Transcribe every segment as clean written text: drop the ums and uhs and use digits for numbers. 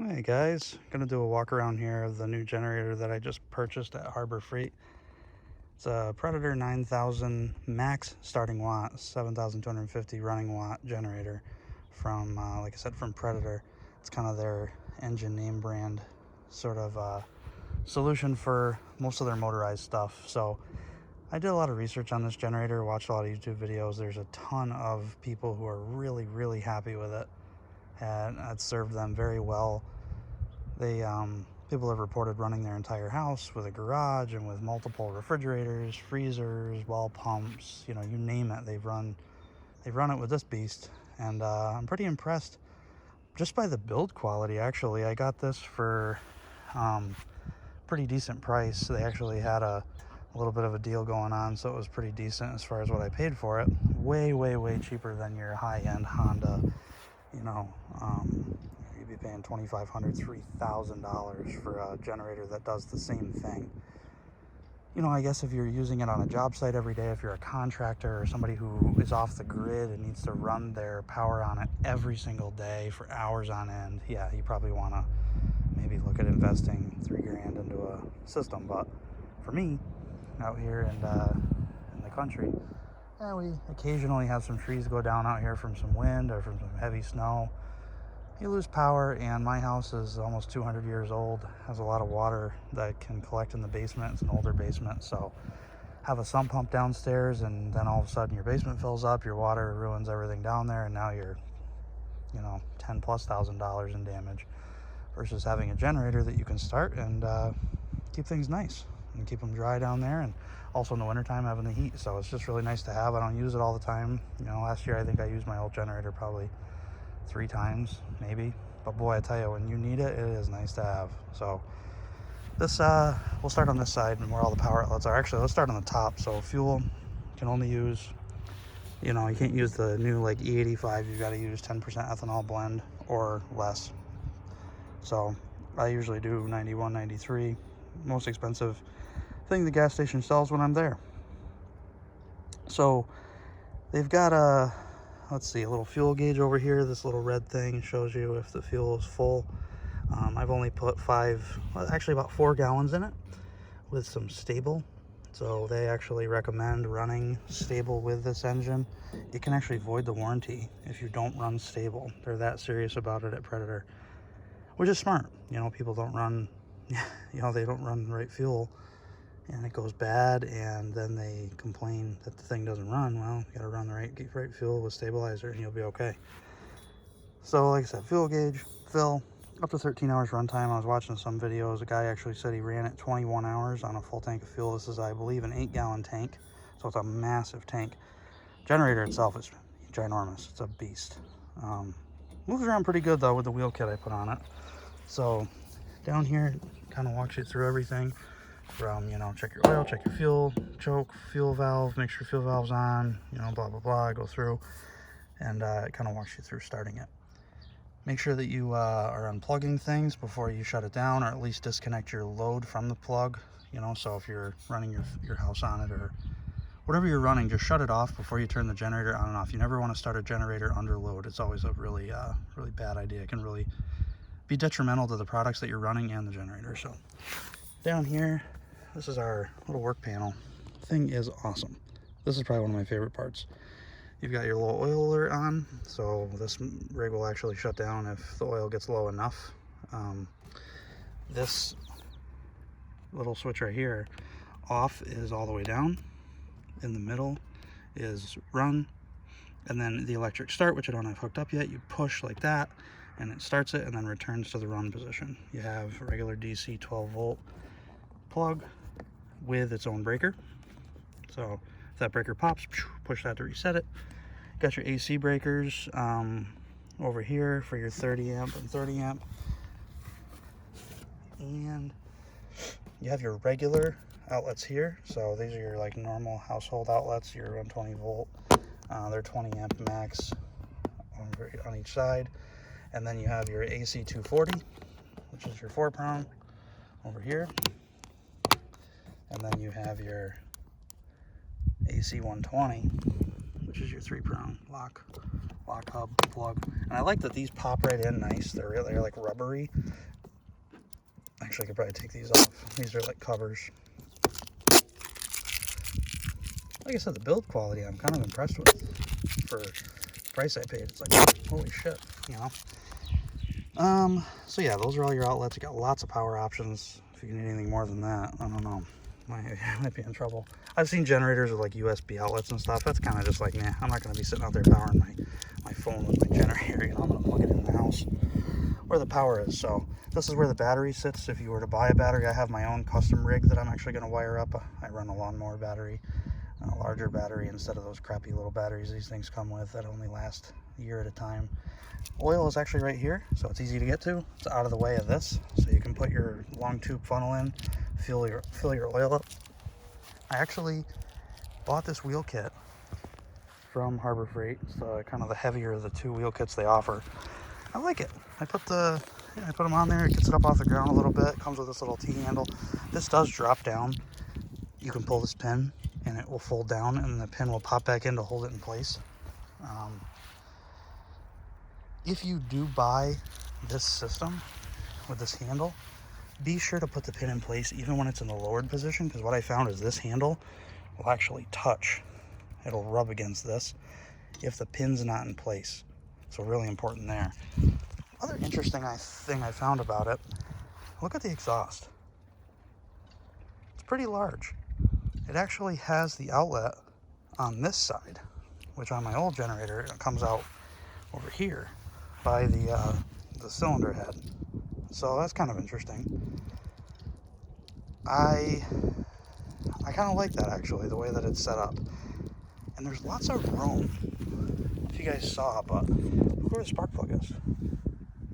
Hey guys, gonna do a walk around here of the new generator that I just purchased at Harbor Freight. It's a Predator 9000 max starting watt, 7,250 running watt generator from, like I said, from Predator. It's kind of their engine name brand sort of solution for most of their motorized stuff. So I did a lot of research on this generator, watched a lot of YouTube videos. There's a ton of people who are really happy with it, and it served them very well. People have reported running their entire house with a garage and with multiple refrigerators, freezers, wall pumps, you name it. They've run it with this beast, and I'm pretty impressed just by the build quality. Actually, I got this for pretty decent price. They actually had a little bit of a deal going on, so it was pretty decent as far as what I paid for it. Way cheaper than your high-end Honda. You'd be paying $2,500, $3,000 for a generator that does the same thing. I guess if you're using it on a job site every day, if you're a contractor or somebody who is off the grid and needs to run their power on it every single day for hours on end, yeah, you probably want to maybe look at investing $3,000 into a system. But for me, out here in the country, yeah, we occasionally have some trees go down out here from some wind or from some heavy snow. You lose power, and my house is almost 200 years old, has a lot of water that can collect in the basement. It's an older basement, so have a sump pump downstairs, and then all of a sudden your basement fills up, your water ruins everything down there, and now you're $10,000+ in damage, versus having a generator that you can start and keep things nice and keep them dry down there. And also in the wintertime having the heat, so it's just really nice to have. I don't use it all the time. Last year I think I used my old generator probably 3 times maybe, but boy, I tell you, when you need it, it is nice to have. So this we'll start on this side and where all the power outlets are. Actually, let's start on the top. So fuel can only use, you can't use the new like E85. You've got to use 10% ethanol blend or less. So I usually do 91, 93, most expensive thing the gas station sells when I'm there. So they've got a, let's see, a little fuel gauge over here. This little red thing shows you if the fuel is full. I've only put about 4 gallons in it with some stable. So they actually recommend running stable with this engine. It can actually void the warranty if you don't run stable. They're that serious about it at Predator, which is smart. People don't run, they don't run the right fuel, and it goes bad, and then they complain that the thing doesn't run. Well, you gotta run the right fuel with stabilizer and you'll be okay. So like I said, fuel gauge, fill, up to 13 hours runtime. I was watching some videos. A guy actually said he ran it 21 hours on a full tank of fuel. This is, I believe, an 8-gallon tank, so it's a massive tank. Generator itself is ginormous. It's a beast. Moves around pretty good though with the wheel kit I put on it. So down here, kind of walks you through everything from, check your oil, check your fuel, choke, fuel valve, make sure fuel valve's on, blah blah blah. Go through, and it kind of walks you through starting it. Make sure that you are unplugging things before you shut it down, or at least disconnect your load from the plug. So if you're running your house on it or whatever you're running, just shut it off before you turn the generator on and off. You never want to start a generator under load. It's always a really bad idea. It can really be detrimental to the products that you're running and the generator. So down here, this is our little work panel. Thing is awesome. This is probably one of my favorite parts. You've got your little oil alert on, so this rig will actually shut down if the oil gets low enough. This little switch right here, off is all the way down. In the middle is run, and then the electric start, which I don't have hooked up yet. You push like that and it starts it and then returns to the run position. You have a regular DC 12-volt plug with its own breaker. So if that breaker pops, push that to reset it. Got your AC breakers over here for your 30 amp and 30 amp. And you have your regular outlets here. So these are your like normal household outlets, your 120 volt. They're 20 amp max on each side. And then you have your AC 240, which is your 4-prong over here. And then you have your AC 120, which is your 3-prong lock hub plug. And I like that these pop right in nice. They're like rubbery. Actually, I could probably take these off. These are like covers. Like I said, the build quality I'm kind of impressed with for the price I paid. It's like, holy shit, you know? So yeah, those are all your outlets. You got lots of power options. If you need anything more than that, I don't know. I might be in trouble. I've seen generators with like USB outlets and stuff. That's kind of just like, nah, I'm not going to be sitting out there powering my phone with my generator. You know, I'm going to plug it in the house where the power is. So this is where the battery sits. If you were to buy a battery, I have my own custom rig that I'm actually going to wire up. I run a lawnmower battery, a larger battery instead of those crappy little batteries these things come with that only last a year at a time. Oil is actually right here, so it's easy to get to. It's out of the way of this, so you can put your long tube funnel in, fill your oil up. I actually bought this wheel kit from Harbor Freight. It's kind of the heavier of the two wheel kits they offer. I like it. I put them on there. It gets it up off the ground a little bit. It comes with this little T-handle. This does drop down. You can pull this pin, and it will fold down, and the pin will pop back in to hold it in place. If you do buy this system with this handle, be sure to put the pin in place even when it's in the lowered position, because what I found is this handle will actually touch. It'll rub against this if the pin's not in place. So really important there. Other interesting thing I found about it, look at the exhaust. It's pretty large. It actually has the outlet on this side, which on my old generator, it comes out over here by the cylinder head. So that's kind of interesting. I kind of like that, actually, the way that it's set up. And there's lots of room, if you guys saw, but look where the spark plug is.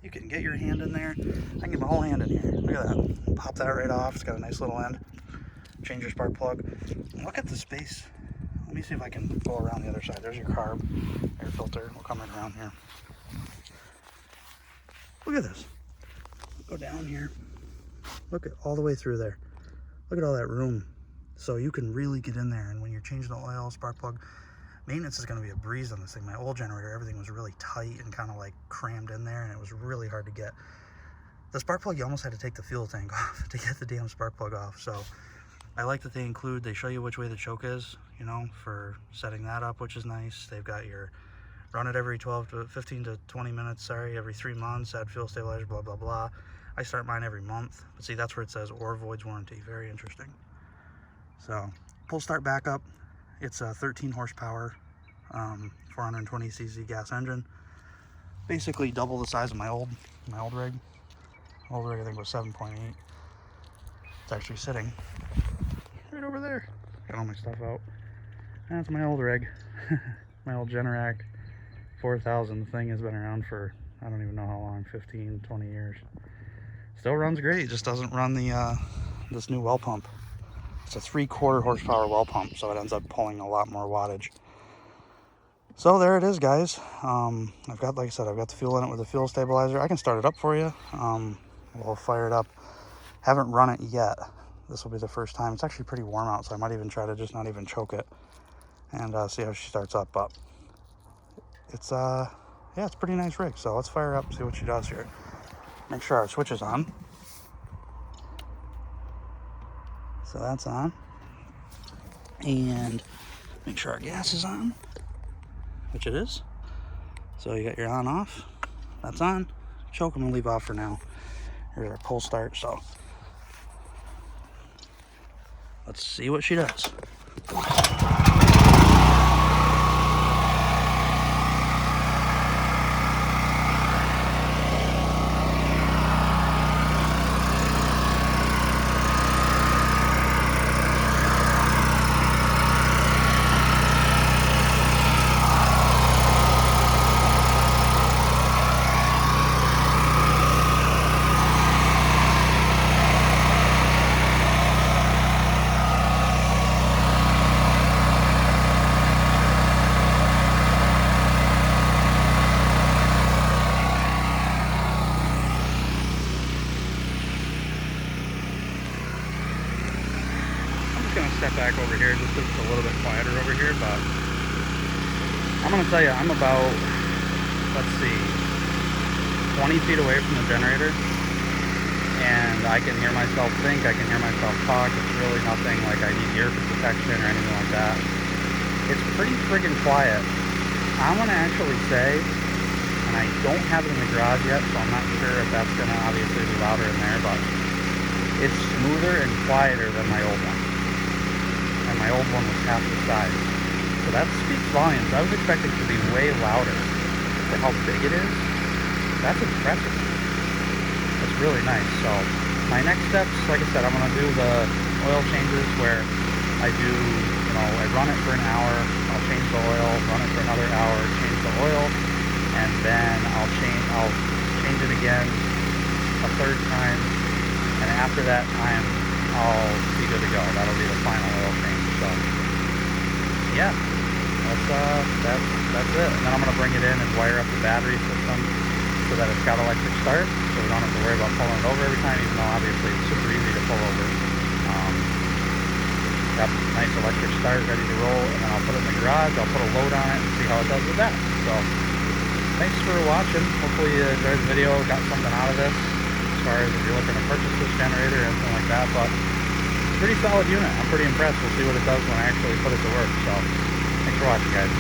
You can get your hand in there. I can get my whole hand in here. Look at that. Pop that right off. It's got a nice little end. Change your spark plug. Look at the space. Let me see if I can go around the other side. There's your carb air filter. We'll come right around here. Look at this. Go down here. Look at all the way through there. Look at all that room. So you can really get in there, and when you're changing the oil, spark plug, maintenance is going to be a breeze on this thing. My old generator, everything was really tight and kind of like crammed in there, and it was really hard to get. The spark plug, you almost had to take the fuel tank off to get the damn spark plug off. So I like that they show you which way the choke is, you know, for setting that up, which is nice. They've got your run it every 15 to 20 minutes, every 3 months, add fuel stabilizer, blah, blah, blah. I start mine every month. But see, that's where it says or voids warranty. Very interesting. So pull start backup. It's a 13 horsepower, 420 cc gas engine. Basically double the size of my old rig. Old rig I think was 7.8. It's actually sitting right over there. Got all my stuff out. That's my old rig. My old Generac 4000. The thing has been around for I don't even know how long, 15, 20 years. Still runs great. It just doesn't run the this new well pump. It's a 3/4 horsepower well pump, so it ends up pulling a lot more wattage. So there it is, guys. I've got, like I said, I've got the fuel in it with the fuel stabilizer. I can start it up for you. We'll fire it up. Haven't run it yet. This will be the first time. It's actually pretty warm out, so I might even try to just not even choke it and see how she starts up. But it's yeah, it's a pretty nice rig. So let's fire up, see what she does here. Make sure our switch is on. So that's on. And make sure our gas is on, which it is. So you got your on off. That's on. Choke, I'm gonna leave off for now. Here's our pull start. So let's see what she does. Gonna step back over here just because it's a little bit quieter over here, but I'm gonna tell you, I'm about, let's see, 20 feet away from the generator, and I can hear myself think, I can hear myself talk. It's really nothing like I need ear protection or anything like that. It's pretty friggin' quiet. I'm gonna actually say, and I don't have it in the garage yet, so I'm not sure if that's gonna obviously be louder in there, but it's smoother and quieter than my old one. And my old one was half the size. So that speaks volumes. I was expecting it to be way louder for how big it is. That's impressive. That's really nice. So my next steps, like I said, I'm gonna do the oil changes where I do, I run it for an hour, I'll change the oil, run it for another hour, change the oil, and then I'll change it again a third time, and after that time I'll be good to go. That'll be the final oil change. So yeah, that's it. And then I'm gonna bring it in and wire up the battery system so that it's got electric start, so we don't have to worry about pulling it over every time, even though obviously it's super easy to pull over. Got nice electric start ready to roll, and then I'll put it in the garage, I'll put a load on it and see how it does with that. So thanks for watching. Hopefully you enjoyed the video, got something out of this as far as if you're looking to purchase this generator or anything like that. But pretty solid unit. I'm pretty impressed. We'll see what it does when I actually put it to work. So thanks for watching, guys.